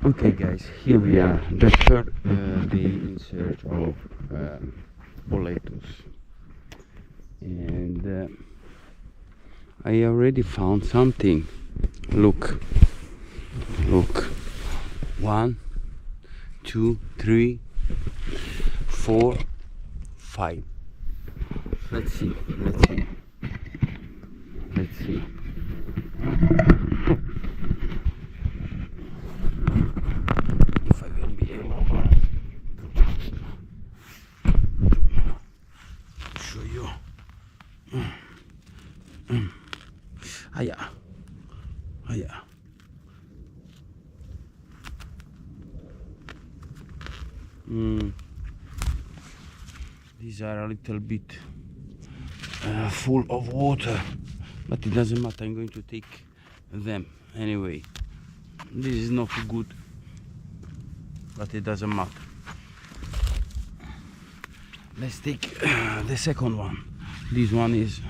Okay guys, here we are, the third day in search of Boletus, and I already found something. Look, 1, 2, 3, 4, 5. Let's see. If I will be able to show you. Hiya. These are a little bit full of water, but it doesn't matter. I'm going to take them anyway. This is not good, but it doesn't matter. Let's take the second one. This one is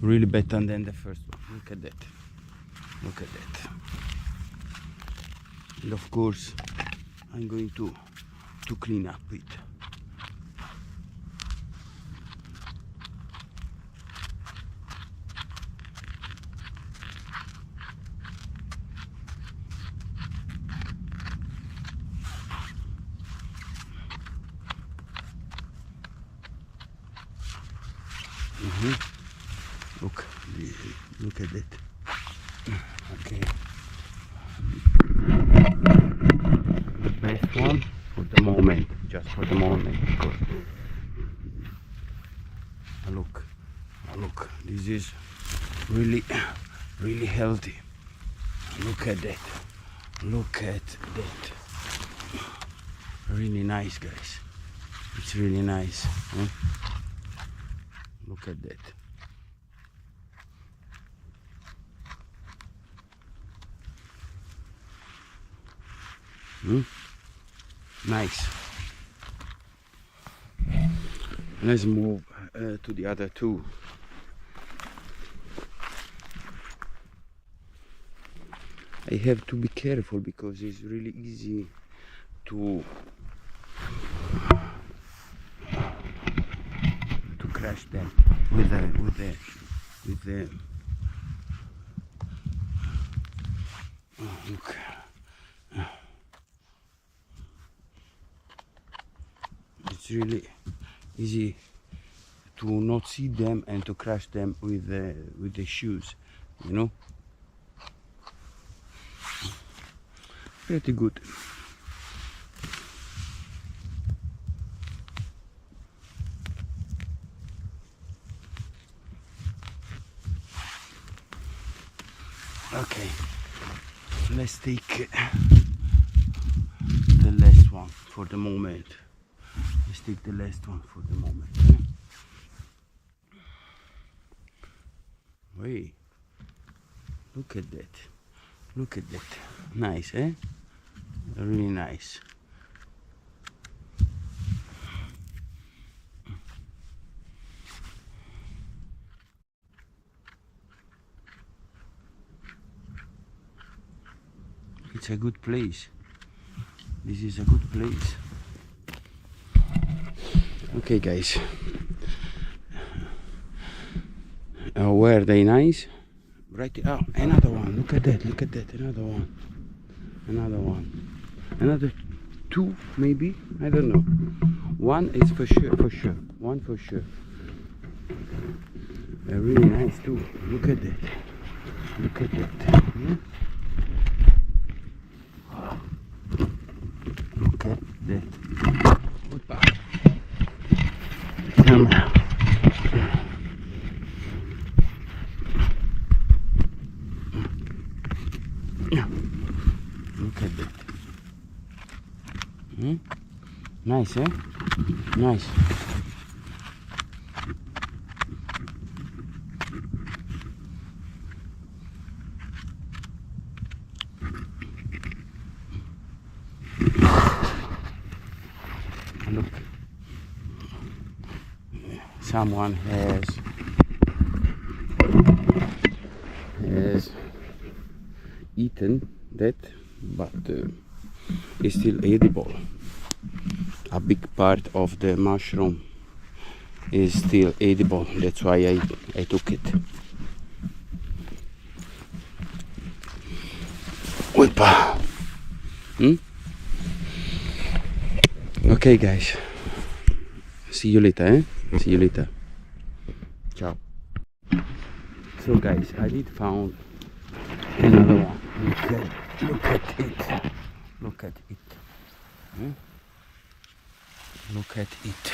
really better than the first one. Look at that. And of course I'm going to clean up it. Look at it. Okay. The best one for the moment, just for the moment, because look, this is really healthy. Look at that. Really nice, guys. It's really nice. Huh? Look at that. Nice. Let's move to the other two. I have to be careful because it's really easy to crash them with the oh, look. It's really easy to not see them and to crash them with the shoes, you know. Pretty good. Okay, let's take the last one for the moment. Let's take the last one for the moment. Wait, look at that. Nice, eh? Really nice. It's a good place. This is a good place. Okay guys, were they nice? Right, oh, another one. Look at that, another one, another two maybe, I don't know. One is for sure, one for sure. They're really nice too. Look at that. Yeah? Look at that. Opa. Camera. Look at that. Nice, eh? Nice. Look. Someone has eaten that, but is still edible. A big part of the mushroom is still edible. That's why I took it. Whippa. Okay, guys. See you later, eh? See you later. Ciao. So, guys, I did found another one. Look at it. Look at it. Look at it.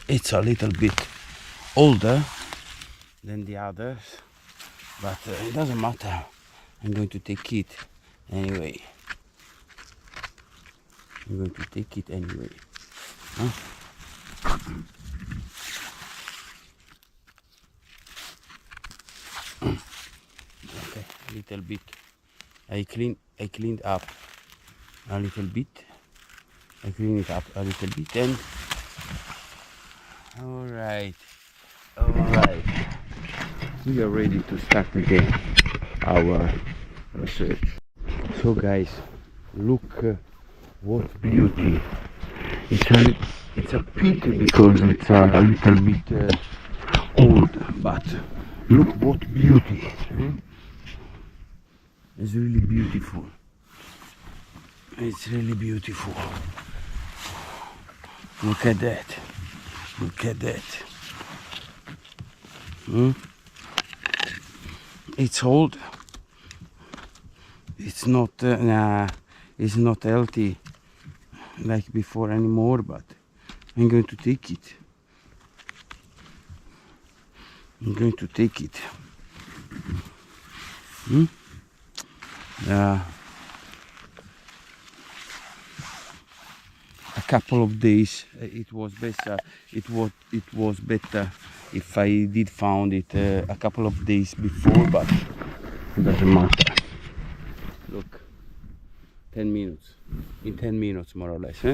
It's a little bit older than the others, but it doesn't matter. I'm going to take it anyway. I'm going to take it anyway. Okay, a little bit. I cleaned up a little bit. I cleaned it up a little bit, and all right. We are ready to start again our research. So, guys, look what beauty! It's a pity because it's a little bit old, but look what beauty! It's really beautiful. It's really beautiful. Look at that. Look at that. It's old. It's not it's not healthy like before anymore, but I'm going to take it. I'm going to take it. A couple of days it was better. It was better if I did found it a couple of days before, but it doesn't matter. Look, 10 minutes. In 10 minutes more or less.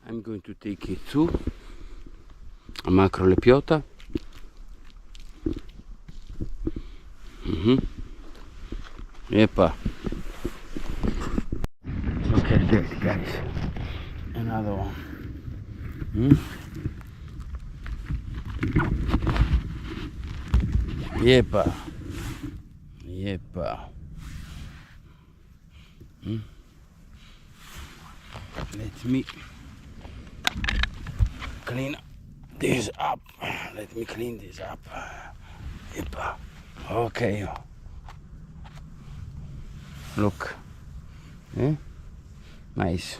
I'm going to take it to a macro lepiota. Yepa. Look at that, guys. Another one. Yepa. Yepa. Let me clean this up. Let me clean this up. Yepa. Okay. Look. Nice.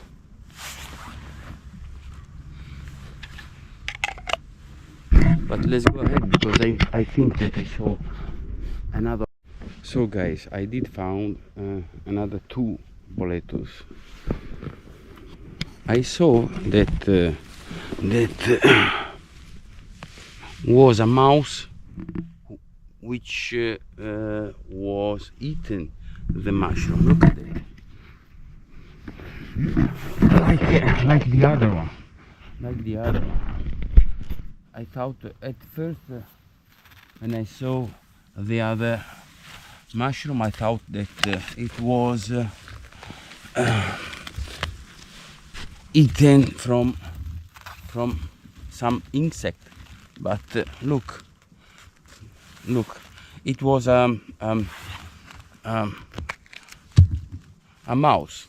But let's go ahead because I think that I saw another. So, guys, I did found another 2 Boletus. I saw that was a mouse which was eating the mushroom. Look at it. Like the other one. Like the other one. I thought at first when I saw the other mushroom, I thought that it was eaten from some insect, but look, it was a mouse.